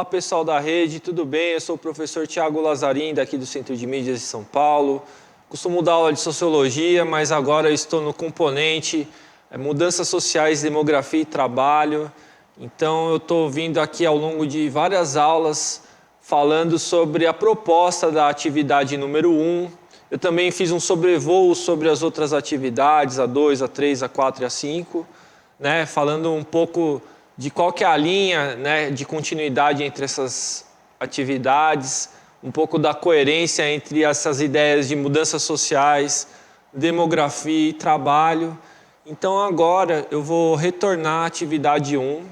Olá pessoal da rede, tudo bem? Eu sou o professor Thiago Lazarim, daqui do Centro de Mídias de São Paulo. Costumo dar aula de Sociologia, mas agora eu estou no componente Mudanças Sociais, Demografia e Trabalho. Então eu estou vindo aqui ao longo de várias aulas falando sobre a proposta da atividade número 1. Eu também fiz um sobrevoo sobre as outras atividades, a 2, a 3, a 4 e a 5, né? Falando um pouco de qual que é a linha, né, de continuidade entre essas atividades, um pouco da coerência entre essas ideias de mudanças sociais, demografia e trabalho. Então agora eu vou retornar à atividade 1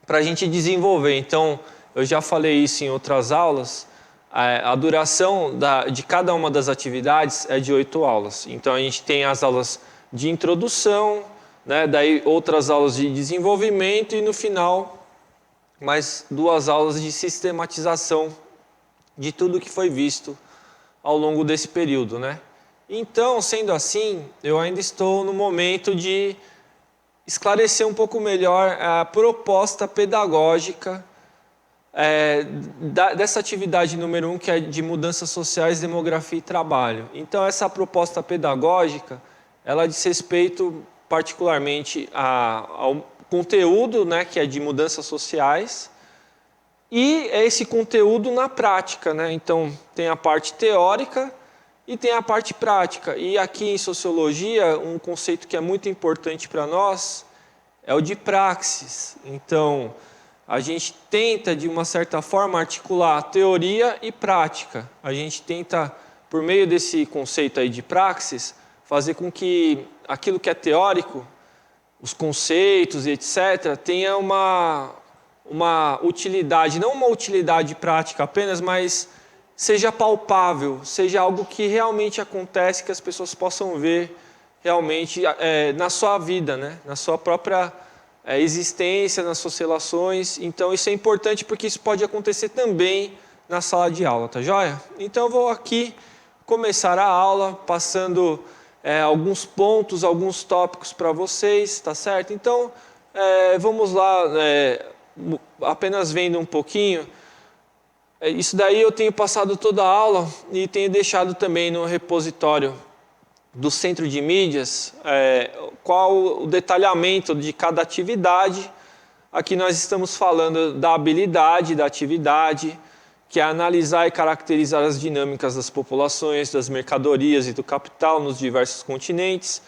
para a gente desenvolver. Então eu já falei isso em outras aulas, a duração de cada uma das atividades é de 8 aulas. Então a gente tem as aulas de introdução, né? Daí outras aulas de desenvolvimento e no final mais 2 aulas de sistematização de tudo que foi visto ao longo desse período, né? Então, sendo assim, eu ainda estou no momento de esclarecer um pouco melhor a proposta pedagógica dessa atividade número 1, que é de mudanças sociais, demografia e trabalho. Então, essa proposta pedagógica, ela diz respeito particularmente ao conteúdo, né, que é de mudanças sociais, e esse conteúdo na prática, né? Então, tem a parte teórica e tem a parte prática. E aqui em Sociologia, um conceito que é muito importante para nós é o de praxis. Então, a gente tenta, de uma certa forma, articular teoria e prática. A gente tenta, por meio desse conceito aí de praxis, fazer com que aquilo que é teórico, os conceitos e etc., tenha uma utilidade, não uma utilidade prática apenas, mas seja palpável, seja algo que realmente acontece, que as pessoas possam ver realmente na sua vida, né? Na sua própria existência, nas suas relações. Então isso é importante porque isso pode acontecer também na sala de aula, tá joia? Então eu vou aqui começar a aula passando alguns pontos, alguns tópicos para vocês, tá certo? Então, vamos lá, apenas vendo um pouquinho. Isso daí eu tenho passado toda a aula e tenho deixado também no repositório do Centro de Mídias qual o detalhamento de cada atividade. Aqui nós estamos falando da habilidade da atividade, que é analisar e caracterizar as dinâmicas das populações, das mercadorias e do capital nos diversos continentes.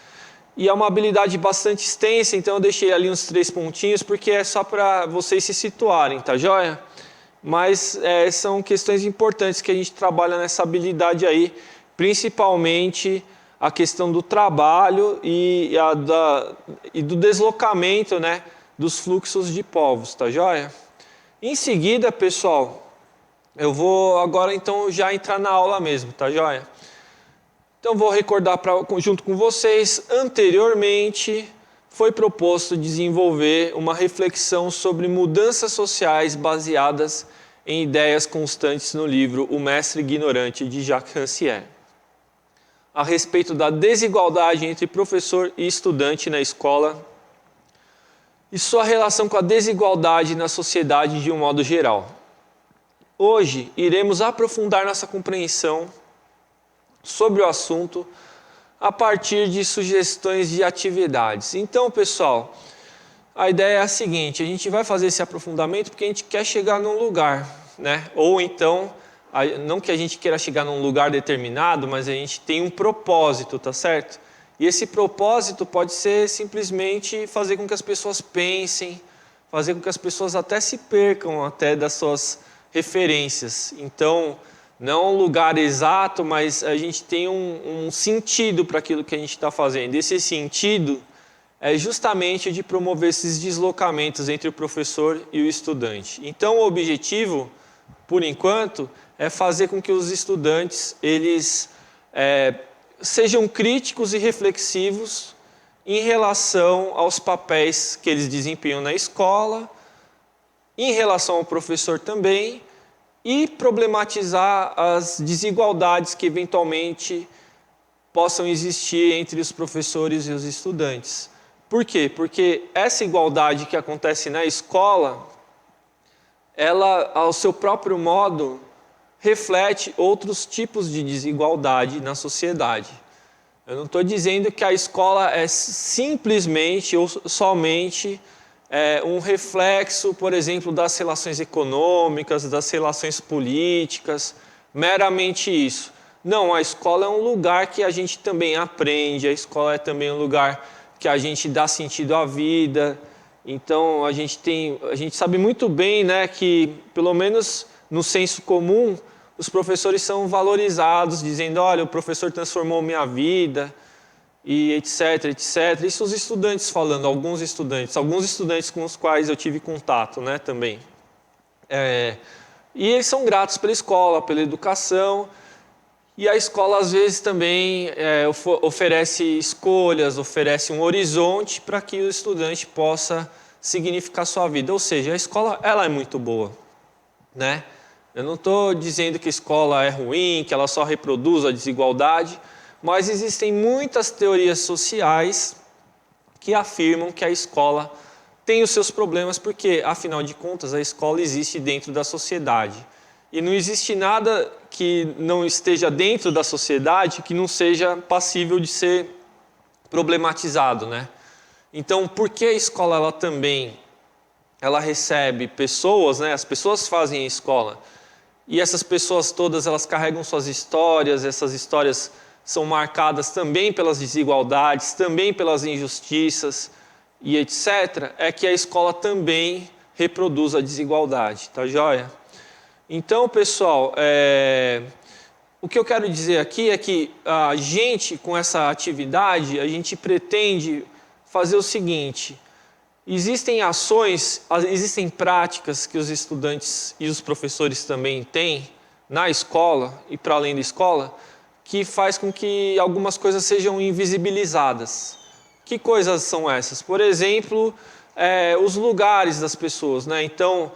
E é uma habilidade bastante extensa, então eu deixei ali uns 3 pontinhos, porque é só para vocês se situarem, tá joia? Mas são questões importantes que a gente trabalha nessa habilidade aí, principalmente a questão do trabalho e do deslocamento, né, dos fluxos de povos, tá joia? Em seguida, pessoal, eu vou agora então já entrar na aula mesmo, tá joia? Então vou recordar junto com vocês, anteriormente foi proposto desenvolver uma reflexão sobre mudanças sociais baseadas em ideias constantes no livro O Mestre Ignorante, de Jacques Rancière, a respeito da desigualdade entre professor e estudante na escola e sua relação com a desigualdade na sociedade de um modo geral. Hoje, iremos aprofundar nossa compreensão sobre o assunto a partir de sugestões de atividades. Então, pessoal, a ideia é a seguinte: a gente vai fazer esse aprofundamento porque a gente quer chegar num lugar, né? Ou então, não que a gente queira chegar num lugar determinado, mas a gente tem um propósito, tá certo? E esse propósito pode ser simplesmente fazer com que as pessoas pensem, fazer com que as pessoas até se percam até das suas referências. Então, não um lugar exato, mas a gente tem um sentido para aquilo que a gente está fazendo. Esse sentido é justamente de promover esses deslocamentos entre o professor e o estudante. Então, o objetivo, por enquanto, é fazer com que os estudantes eles sejam críticos e reflexivos em relação aos papéis que eles desempenham na escola, em relação ao professor também, e problematizar as desigualdades que eventualmente possam existir entre os professores e os estudantes. Por quê? Porque essa igualdade que acontece na escola, ela, ao seu próprio modo, reflete outros tipos de desigualdade na sociedade. Eu não estou dizendo que a escola é simplesmente ou somente um reflexo, por exemplo, das relações econômicas, das relações políticas, meramente isso. Não, a escola é um lugar que a gente também aprende, a escola é também um lugar que a gente dá sentido à vida. Então, a gente sabe muito bem, né, que, pelo menos no senso comum, os professores são valorizados, dizendo, olha, o professor transformou minha vida, e etc, etc. Isso os estudantes falando, alguns estudantes com os quais eu tive contato, né, também. E eles são gratos pela escola, pela educação, e a escola às vezes também oferece escolhas, oferece um horizonte para que o estudante possa significar sua vida. Ou seja, a escola ela é muito boa, né? Eu não estou dizendo que a escola é ruim, que ela só reproduz a desigualdade, mas existem muitas teorias sociais que afirmam que a escola tem os seus problemas, porque, afinal de contas, a escola existe dentro da sociedade. E não existe nada que não esteja dentro da sociedade que não seja passível de ser problematizado, né? Então, por que a escola ela recebe pessoas, né? As pessoas fazem a escola. E essas pessoas todas, elas carregam suas histórias, essas histórias são marcadas também pelas desigualdades, também pelas injustiças e etc., é que a escola também reproduz a desigualdade, tá joia? Então, pessoal, o que eu quero dizer aqui é que a gente, com essa atividade, a gente pretende fazer o seguinte: existem ações, existem práticas que os estudantes e os professores também têm na escola e para além da escola, que faz com que algumas coisas sejam invisibilizadas. Que coisas são essas? Por exemplo, os lugares das pessoas, né? Então,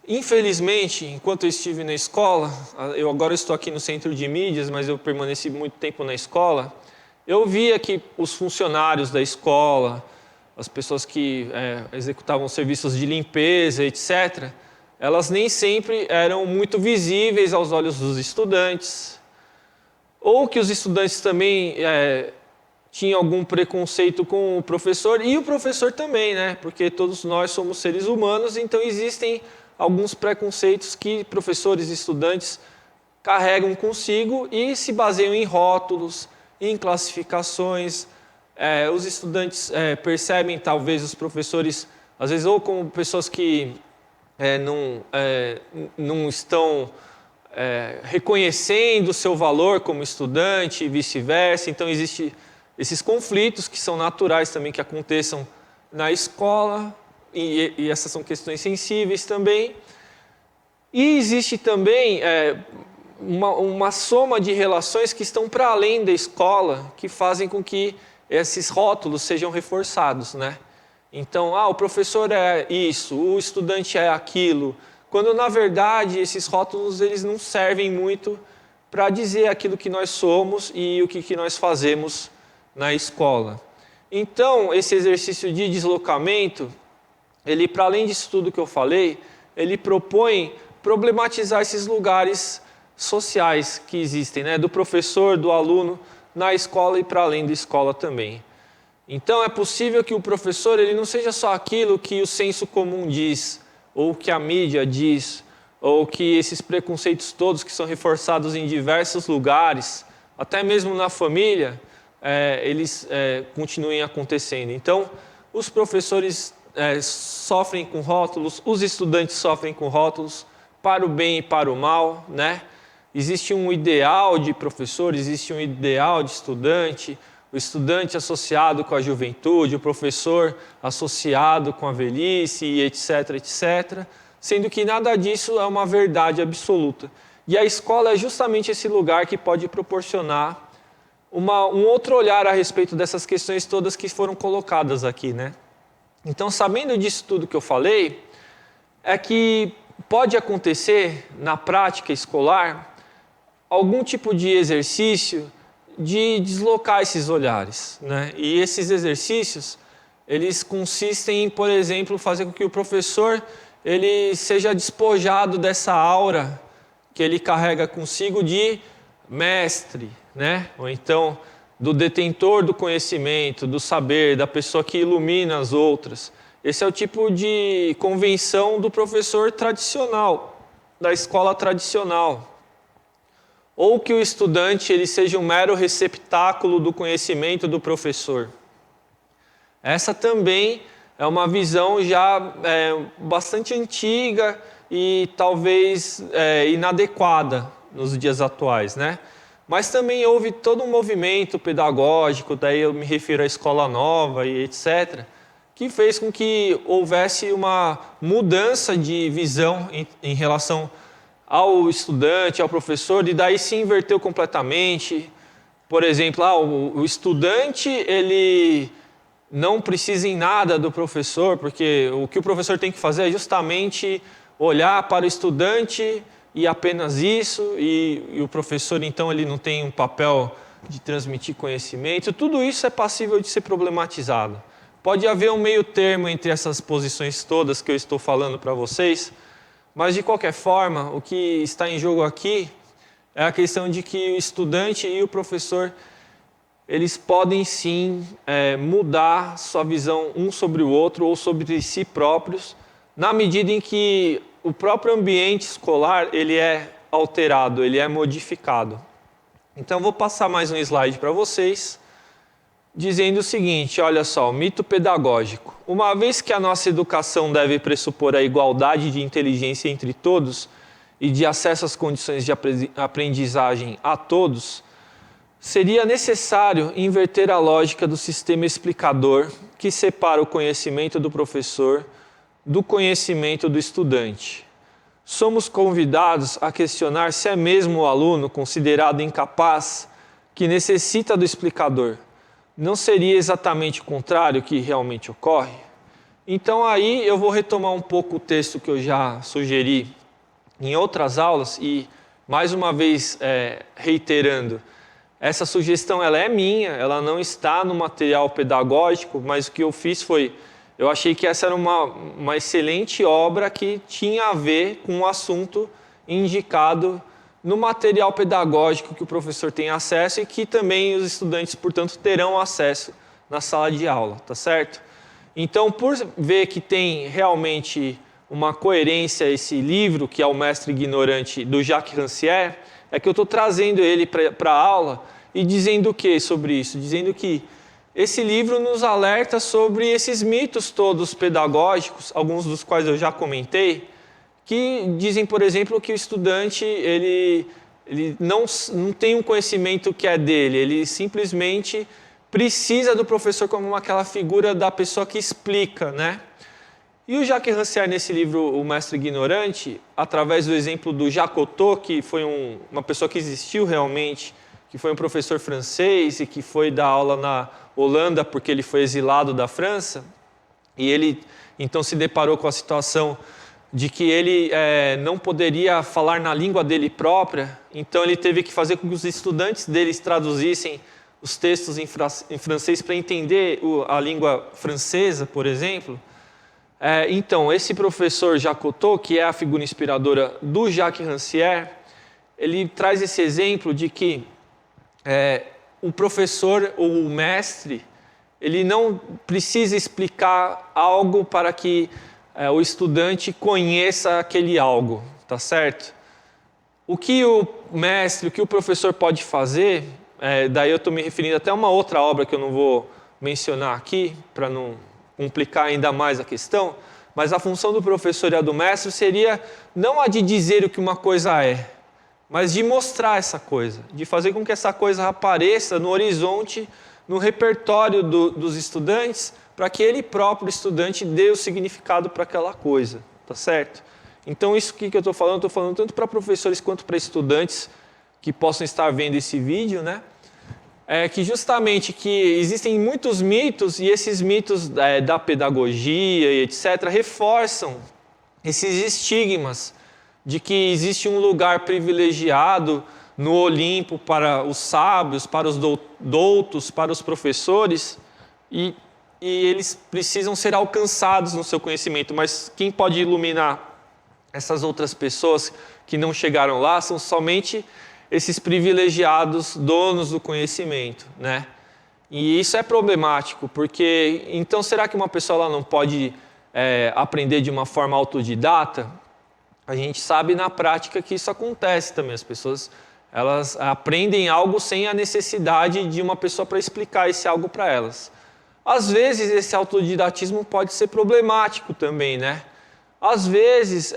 infelizmente, enquanto eu estive na escola, eu agora estou aqui no centro de mídias, mas eu permaneci muito tempo na escola, eu via que os funcionários da escola, as pessoas que executavam serviços de limpeza, etc., elas nem sempre eram muito visíveis aos olhos dos estudantes, ou que os estudantes também tinham algum preconceito com o professor, e o professor também, né? Porque todos nós somos seres humanos, então existem alguns preconceitos que professores e estudantes carregam consigo e se baseiam em rótulos, em classificações. Os estudantes percebem, talvez, os professores, às vezes, ou como pessoas que não estão reconhecendo o seu valor como estudante e vice-versa. Então, existem esses conflitos que são naturais também que aconteçam na escola, e essas são questões sensíveis também. E existe também uma soma de relações que estão para além da escola, que fazem com que esses rótulos sejam reforçados, né? Então, o professor é isso, o estudante é aquilo, quando na verdade esses rótulos eles não servem muito para dizer aquilo que nós somos e o que nós fazemos na escola. Então, esse exercício de deslocamento, ele, para além disso tudo que eu falei, ele propõe problematizar esses lugares sociais que existem, né? Do professor, do aluno, na escola e para além da escola também. Então, é possível que o professor ele não seja só aquilo que o senso comum diz, ou que a mídia diz, ou que esses preconceitos todos que são reforçados em diversos lugares, até mesmo na família, eles continuem acontecendo. Então, os professores sofrem com rótulos, os estudantes sofrem com rótulos, para o bem e para o mal, né? Existe um ideal de professor, existe um ideal de estudante, o estudante associado com a juventude, o professor associado com a velhice, e etc, etc, sendo que nada disso é uma verdade absoluta. E a escola é justamente esse lugar que pode proporcionar um outro olhar a respeito dessas questões todas que foram colocadas aqui, né? Então, sabendo disso tudo que eu falei, é que pode acontecer na prática escolar algum tipo de exercício de deslocar esses olhares, né? E esses exercícios, eles consistem em, por exemplo, fazer com que o professor ele seja despojado dessa aura que ele carrega consigo de mestre, né? Ou então do detentor do conhecimento, do saber, da pessoa que ilumina as outras. Esse é o tipo de convenção do professor tradicional, da escola tradicional. Ou que o estudante ele seja um mero receptáculo do conhecimento do professor. Essa também é uma visão já bastante antiga e talvez inadequada nos dias atuais, né? Mas também houve todo um movimento pedagógico, daí eu me refiro à escola nova e etc., que fez com que houvesse uma mudança de visão em relação ao estudante, ao professor, e daí se inverteu completamente. Por exemplo, o estudante ele não precisa em nada do professor, porque o que o professor tem que fazer é justamente olhar para o estudante e apenas isso, e o professor então ele não tem um papel de transmitir conhecimento. Tudo isso é passível de ser problematizado. Pode haver um meio termo entre essas posições todas que eu estou falando para vocês, mas de qualquer forma, o que está em jogo aqui é a questão de que o estudante e o professor eles podem sim mudar sua visão um sobre o outro ou sobre si próprios, na medida em que o próprio ambiente escolar ele é alterado, ele é modificado. Então, vou passar mais um slide para vocês, dizendo o seguinte, olha só, o mito pedagógico. Uma vez que a nossa educação deve pressupor a igualdade de inteligência entre todos e de acesso às condições de aprendizagem a todos, seria necessário inverter a lógica do sistema explicador que separa o conhecimento do professor do conhecimento do estudante. Somos convidados a questionar se é mesmo o aluno considerado incapaz que necessita do explicador. Não seria exatamente o contrário que realmente ocorre? Então aí eu vou retomar um pouco o texto que eu já sugeri em outras aulas e mais uma vez reiterando, essa sugestão ela é minha, ela não está no material pedagógico, mas o que eu fiz foi, eu achei que essa era uma excelente obra que tinha a ver com o assunto indicado no material pedagógico que o professor tem acesso e que também os estudantes, portanto, terão acesso na sala de aula, tá certo? Então, por ver que tem realmente uma coerência esse livro, que é O Mestre Ignorante, do Jacques Rancière, é que eu estou trazendo ele para a aula e dizendo o que sobre isso? Dizendo que esse livro nos alerta sobre esses mitos todos pedagógicos, alguns dos quais eu já comentei, que dizem, por exemplo, que o estudante ele não tem um conhecimento que é dele, ele simplesmente precisa do professor como aquela figura da pessoa que explica, né? E o Jacques Rancière, nesse livro O Mestre Ignorante, através do exemplo do Jacques Cocteau, que foi uma pessoa que existiu realmente, que foi um professor francês e que foi dar aula na Holanda porque ele foi exilado da França, e ele então se deparou com a situação de que ele não poderia falar na língua dele própria, então ele teve que fazer com que os estudantes deles traduzissem os textos em francês para entender a língua francesa, por exemplo. Então, esse professor Jacques Cocteau, que é a figura inspiradora do Jacques Rancière, ele traz esse exemplo de que o professor ou o mestre, ele não precisa explicar algo para que o estudante conheça aquele algo, tá certo? O que o mestre, o que o professor pode fazer, daí eu estou me referindo até a uma outra obra que eu não vou mencionar aqui, para não complicar ainda mais a questão, mas a função do professor e a do mestre seria não a de dizer o que uma coisa é, mas de mostrar essa coisa, de fazer com que essa coisa apareça no horizonte, no repertório dos estudantes, para que ele próprio, estudante, dê o significado para aquela coisa, tá certo? Então, isso que eu estou falando tanto para professores quanto para estudantes que possam estar vendo esse vídeo, né? Que justamente que existem muitos mitos e esses mitos da pedagogia e etc. reforçam esses estigmas de que existe um lugar privilegiado no Olimpo para os sábios, para os doutos, para os professores, e e eles precisam ser alcançados no seu conhecimento, mas quem pode iluminar essas outras pessoas que não chegaram lá são somente esses privilegiados donos do conhecimento, né? E isso é problemático, porque então será que uma pessoa ela não pode aprender de uma forma autodidata? A gente sabe na prática que isso acontece também. As pessoas elas aprendem algo sem a necessidade de uma pessoa para explicar esse algo para elas. Às vezes esse autodidatismo pode ser problemático também, né? Às vezes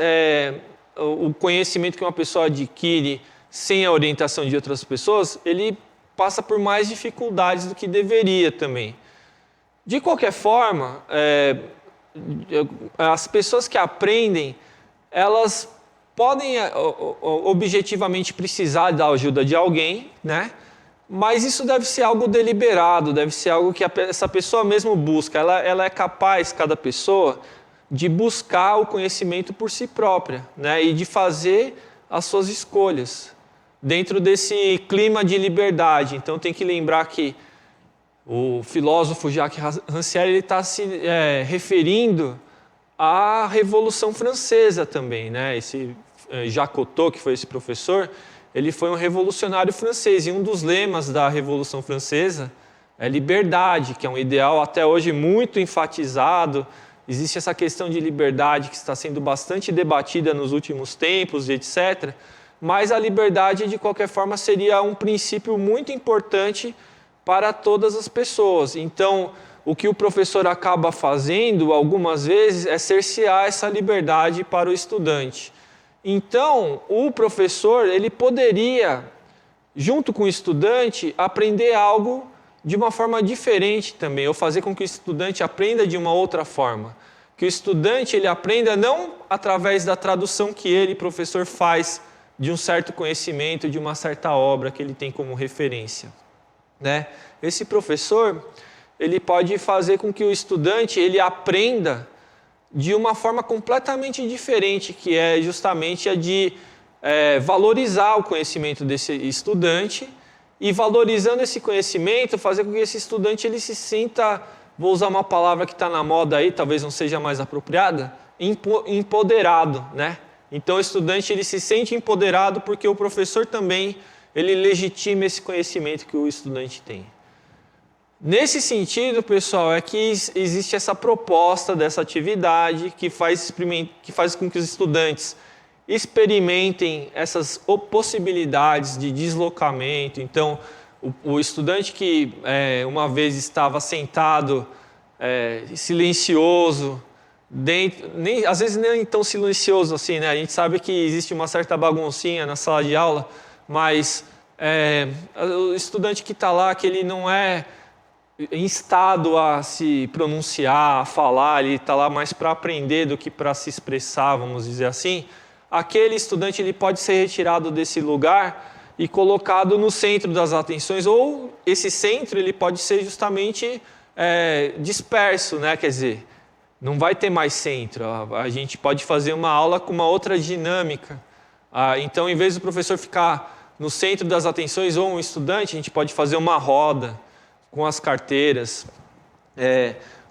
o conhecimento que uma pessoa adquire sem a orientação de outras pessoas, ele passa por mais dificuldades do que deveria também. De qualquer forma, as pessoas que aprendem, elas podem objetivamente precisar da ajuda de alguém, né? Mas isso deve ser algo deliberado, deve ser algo que essa pessoa mesmo busca. Ela é capaz, cada pessoa, de buscar o conhecimento por si própria, né? E de fazer as suas escolhas dentro desse clima de liberdade. Então tem que lembrar que o filósofo Jacques Rancière está se referindo à Revolução Francesa também, né? Esse Jacques Cocteau, que foi esse professor, ele foi um revolucionário francês, e um dos lemas da Revolução Francesa é liberdade, que é um ideal até hoje muito enfatizado. Existe essa questão de liberdade que está sendo bastante debatida nos últimos tempos, etc. Mas a liberdade, de qualquer forma, seria um princípio muito importante para todas as pessoas. Então, o que o professor acaba fazendo, algumas vezes, é cercear essa liberdade para o estudante. Então, o professor, ele poderia, junto com o estudante, aprender algo de uma forma diferente também, ou fazer com que o estudante aprenda de uma outra forma. Que o estudante ele aprenda não através da tradução que ele, professor, faz de um certo conhecimento, de uma certa obra que ele tem como referência, né? Esse professor, ele pode fazer com que o estudante ele aprenda de uma forma completamente diferente, que é justamente a de valorizar o conhecimento desse estudante e, valorizando esse conhecimento, fazer com que esse estudante ele se sinta, vou usar uma palavra que está na moda aí, talvez não seja mais apropriada, empoderado, né? Então o estudante ele se sente empoderado porque o professor também ele legitima esse conhecimento que o estudante tem. Nesse sentido, pessoal, é que existe essa proposta dessa atividade que faz com que os estudantes experimentem essas possibilidades de deslocamento. Então, o estudante que uma vez estava sentado, silencioso, às vezes nem tão silencioso assim, né? A gente sabe que existe uma certa baguncinha na sala de aula, mas o estudante que está lá, que ele não é em estado a se pronunciar, a falar, ele está lá mais para aprender do que para se expressar, vamos dizer assim. Aquele estudante ele pode ser retirado desse lugar e colocado no centro das atenções, ou esse centro ele pode ser justamente disperso, né? Quer dizer, não vai ter mais centro. A gente pode fazer uma aula com uma outra dinâmica. Então, em vez do professor ficar no centro das atenções ou um estudante, a gente pode fazer uma roda com as carteiras,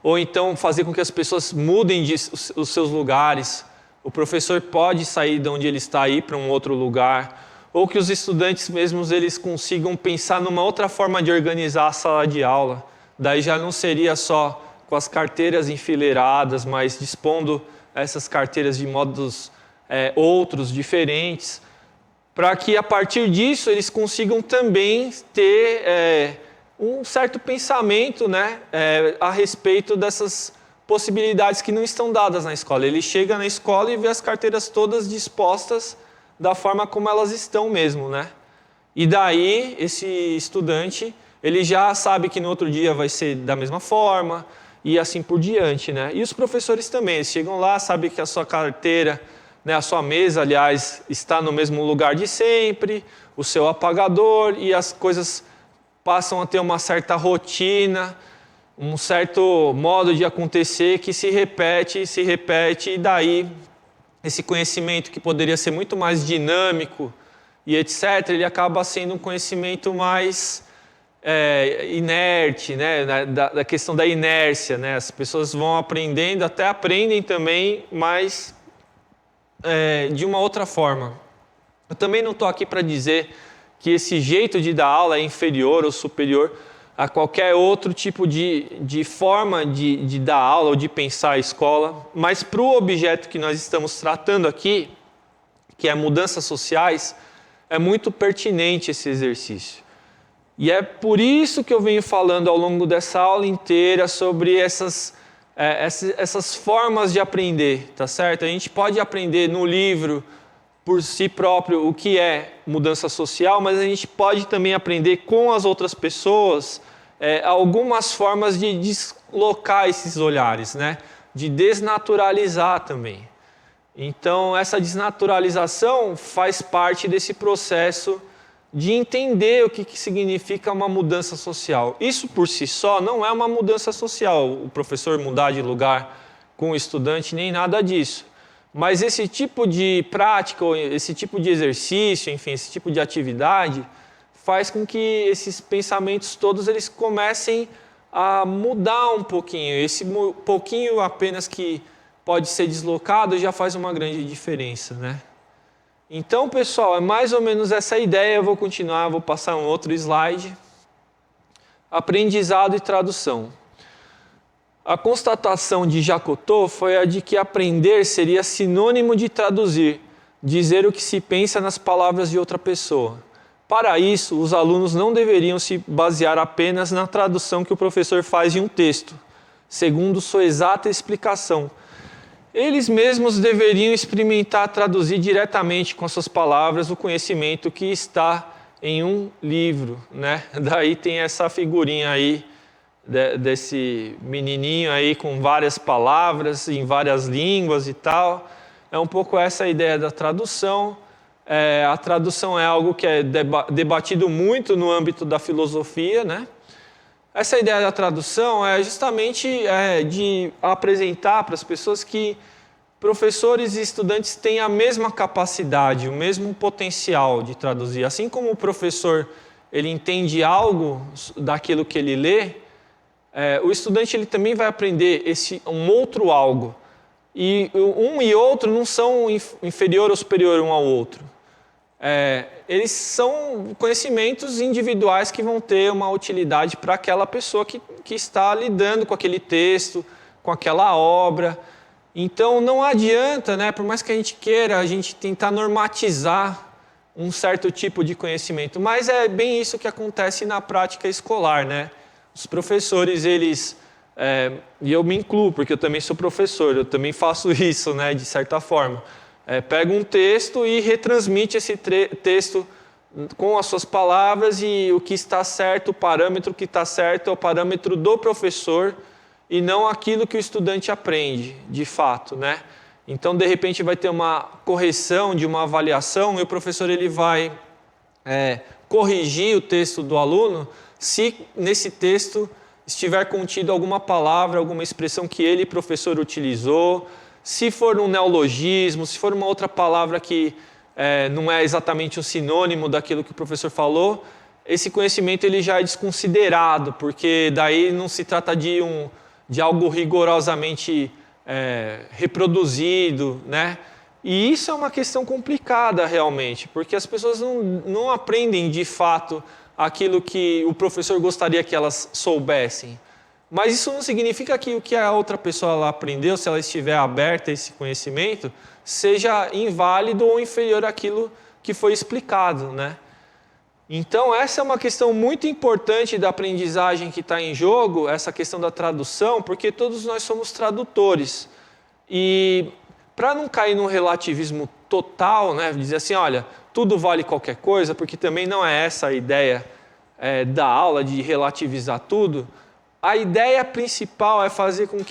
ou então fazer com que as pessoas mudem os seus lugares. O professor pode sair de onde ele está e ir para um outro lugar, ou que os estudantes mesmos eles consigam pensar numa outra forma de organizar a sala de aula. Daí já não seria só com as carteiras enfileiradas, mas dispondo essas carteiras de modos outros, diferentes, para que a partir disso eles consigam também ter um certo pensamento, né, a respeito dessas possibilidades que não estão dadas na escola. Ele chega na escola e vê as carteiras todas dispostas da forma como elas estão mesmo, né? E daí esse estudante ele já sabe que no outro dia vai ser da mesma forma e assim por diante, né? E os professores também, eles chegam lá, sabem que a sua carteira, né, a sua mesa, aliás, está no mesmo lugar de sempre, o seu apagador, e as coisas passam a ter uma certa rotina, um certo modo de acontecer que se repete, e daí esse conhecimento que poderia ser muito mais dinâmico e etc., ele acaba sendo um conhecimento mais inerte, né? Da questão da inércia, né? As pessoas vão aprendendo, até aprendem também, mas de uma outra forma. Eu também não estou aqui para dizer que esse jeito de dar aula é inferior ou superior a qualquer outro tipo de forma de dar aula ou de pensar a escola, mas para o objeto que nós estamos tratando aqui, que é mudanças sociais, é muito pertinente esse exercício. E é por isso que eu venho falando ao longo dessa aula inteira sobre essas formas de aprender, tá certo? A gente pode aprender no livro por si próprio o que é mudança social, mas a gente pode também aprender com as outras pessoas algumas formas de deslocar esses olhares, né? De desnaturalizar também. Então, essa desnaturalização faz parte desse processo de entender o que significa uma mudança social. Isso por si só não é uma mudança social, o professor mudar de lugar com o estudante, nem nada disso. Mas esse tipo de prática, esse tipo de exercício, enfim, esse tipo de atividade, faz com que esses pensamentos todos eles comecem a mudar um pouquinho. Esse pouquinho apenas que pode ser deslocado já faz uma grande diferença, né? Então, pessoal, é mais ou menos essa ideia. Eu vou continuar, vou passar um outro slide. Aprendizado e tradução. A constatação de Jacotot foi a de que aprender seria sinônimo de traduzir, dizer o que se pensa nas palavras de outra pessoa. Para isso, os alunos não deveriam se basear apenas na tradução que o professor faz de um texto, segundo sua exata explicação. Eles mesmos deveriam experimentar traduzir diretamente com as suas palavras o conhecimento que está em um livro, né? Daí tem essa figurinha aí desse menininho aí com várias palavras em várias línguas e tal. É um pouco essa a ideia da tradução. A tradução é algo que é debatido muito no âmbito da filosofia, né? Essa ideia da tradução é justamente de apresentar para as pessoas que professores e estudantes têm a mesma capacidade, o mesmo potencial de traduzir. Assim como o professor ele entende algo daquilo que ele lê, o estudante ele também vai aprender um outro algo. E um e outro não são inferior ou superior um ao outro. Eles são conhecimentos individuais que vão ter uma utilidade para aquela pessoa que está lidando com aquele texto, com aquela obra. Então não adianta, né, por mais que a gente queira, a gente tentar normatizar um certo tipo de conhecimento, mas é bem isso que acontece na prática escolar, né? Os professores, eles, e eu me incluo, porque eu também sou professor, eu também faço isso, né, de certa forma. Pega um texto e retransmite esse texto com as suas palavras e o que está certo, o parâmetro que está certo é o parâmetro do professor e não aquilo que o estudante aprende, de fato, né? Então, de repente, vai ter uma correção de uma avaliação e o professor ele vai corrigir o texto do aluno se nesse texto estiver contido alguma palavra, alguma expressão que ele, professor, utilizou, se for um neologismo, se for uma outra palavra que não é exatamente um sinônimo daquilo que o professor falou, esse conhecimento ele já é desconsiderado, porque daí não se trata de algo rigorosamente reproduzido, né? E isso é uma questão complicada realmente, porque as pessoas não aprendem de fato aquilo que o professor gostaria que elas soubessem. Mas isso não significa que o que a outra pessoa ela aprendeu, se ela estiver aberta a esse conhecimento, seja inválido ou inferior àquilo que foi explicado, né? Então, essa é uma questão muito importante da aprendizagem que está em jogo, essa questão da tradução, porque todos nós somos tradutores. E para não cair num relativismo total, né, dizer assim, olha, tudo vale qualquer coisa, porque também não é essa a ideia da aula, de relativizar tudo. A ideia principal é fazer com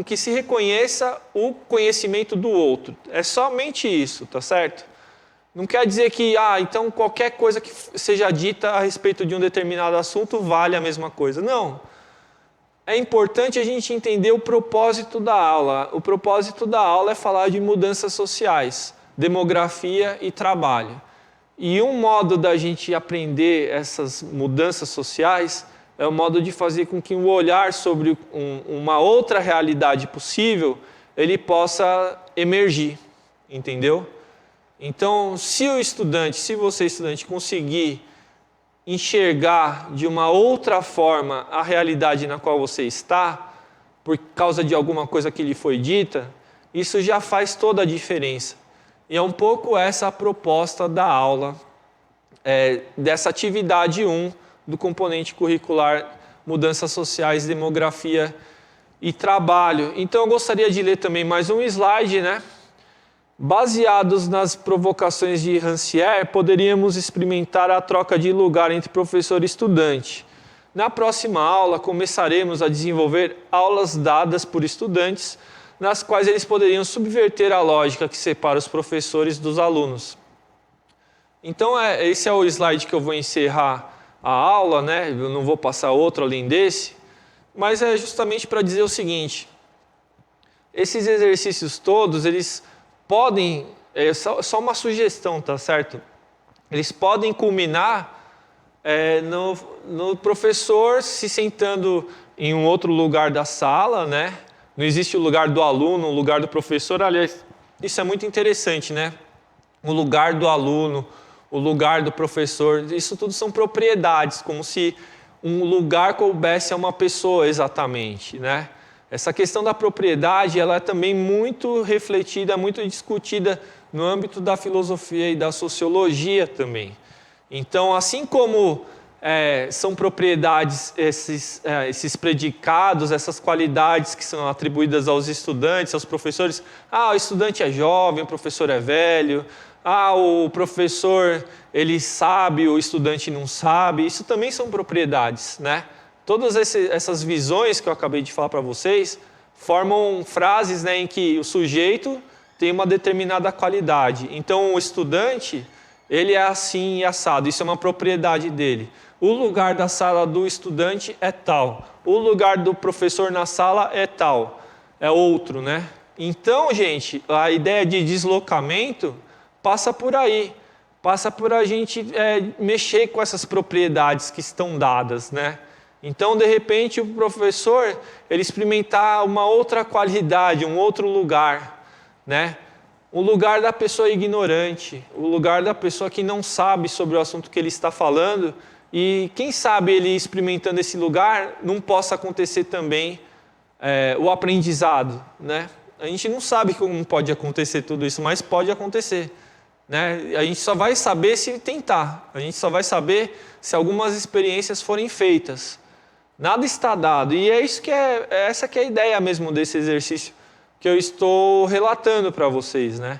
que se reconheça o conhecimento do outro. É somente isso, tá certo? Não quer dizer que, então qualquer coisa que seja dita a respeito de um determinado assunto vale a mesma coisa. Não. É importante a gente entender o propósito da aula. O propósito da aula é falar de mudanças sociais, demografia e trabalho. E um modo da gente aprender essas mudanças sociais é o modo de fazer com que o olhar sobre uma outra realidade possível, ele possa emergir, entendeu? Então, se você estudante conseguir enxergar de uma outra forma a realidade na qual você está, por causa de alguma coisa que lhe foi dita, isso já faz toda a diferença. E é um pouco essa a proposta da aula, dessa atividade 1 do componente curricular Mudanças Sociais, Demografia e Trabalho. Então eu gostaria de ler também mais um slide, né? Baseados nas provocações de Rancière, poderíamos experimentar a troca de lugar entre professor e estudante. Na próxima aula, começaremos a desenvolver aulas dadas por estudantes, nas quais eles poderiam subverter a lógica que separa os professores dos alunos. Então, esse é o slide que eu vou encerrar a aula, né? Eu não vou passar outro além desse, mas é justamente para dizer o seguinte: esses exercícios todos, eles podem, só uma sugestão, tá certo? Eles podem culminar no professor se sentando em um outro lugar da sala, né? Não existe o lugar do aluno, o lugar do professor. Aliás, isso é muito interessante, né? O lugar do aluno, o lugar do professor, isso tudo são propriedades, como se um lugar coubesse a uma pessoa exatamente, né? Essa questão da propriedade, ela é também muito refletida, muito discutida no âmbito da filosofia e da sociologia também. Então, assim como são propriedades, esses predicados, essas qualidades que são atribuídas aos estudantes, aos professores. O estudante é jovem, o professor é velho. O professor, ele sabe, o estudante não sabe. Isso também são propriedades, né? Todas essas visões que eu acabei de falar para vocês formam frases, né, em que o sujeito tem uma determinada qualidade. Então, o estudante, ele é assim e assado. Isso é uma propriedade dele. O lugar da sala do estudante é tal. O lugar do professor na sala é tal. É outro, né? Então, gente, a ideia de deslocamento passa por aí. Passa por a gente mexer com essas propriedades que estão dadas, né? Então, de repente, o professor, ele experimentar uma outra qualidade, um outro lugar, né? O lugar da pessoa ignorante, o lugar da pessoa que não sabe sobre o assunto que ele está falando. E quem sabe ele experimentando esse lugar, não possa acontecer também o aprendizado, né? A gente não sabe como pode acontecer tudo isso, mas pode acontecer, né? A gente só vai saber se tentar, a gente só vai saber se algumas experiências forem feitas. Nada está dado, e essa que é a ideia mesmo desse exercício que eu estou relatando para vocês, né?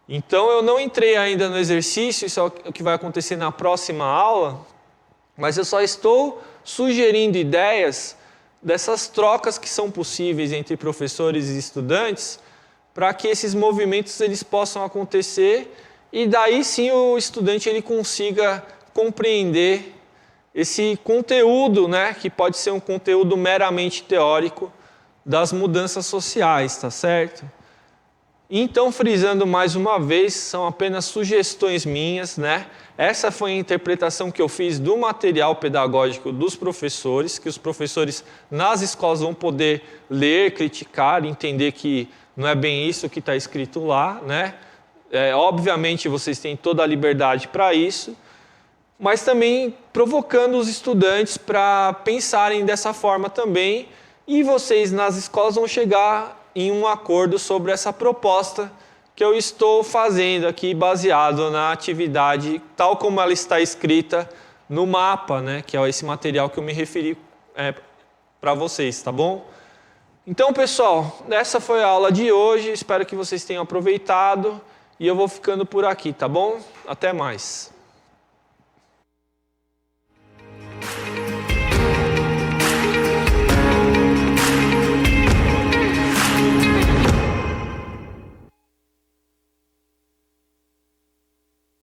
Então eu não entrei ainda no exercício, isso é o que vai acontecer na próxima aula, mas eu só estou sugerindo ideias dessas trocas que são possíveis entre professores e estudantes para que esses movimentos eles possam acontecer e daí sim o estudante ele consiga compreender esse conteúdo, né, que pode ser um conteúdo meramente teórico das mudanças sociais, tá certo? Então, frisando mais uma vez, são apenas sugestões minhas, né? Essa foi a interpretação que eu fiz do material pedagógico dos professores, que os professores nas escolas vão poder ler, criticar, entender que não é bem isso que está escrito lá, né? Obviamente, vocês têm toda a liberdade para isso, mas também provocando os estudantes para pensarem dessa forma também, e vocês nas escolas vão chegar em um acordo sobre essa proposta que eu estou fazendo aqui, baseado na atividade, tal como ela está escrita no mapa, né, que é esse material que eu me referi para vocês, tá bom? Então, pessoal, essa foi a aula de hoje, espero que vocês tenham aproveitado, e eu vou ficando por aqui, tá bom? Até mais.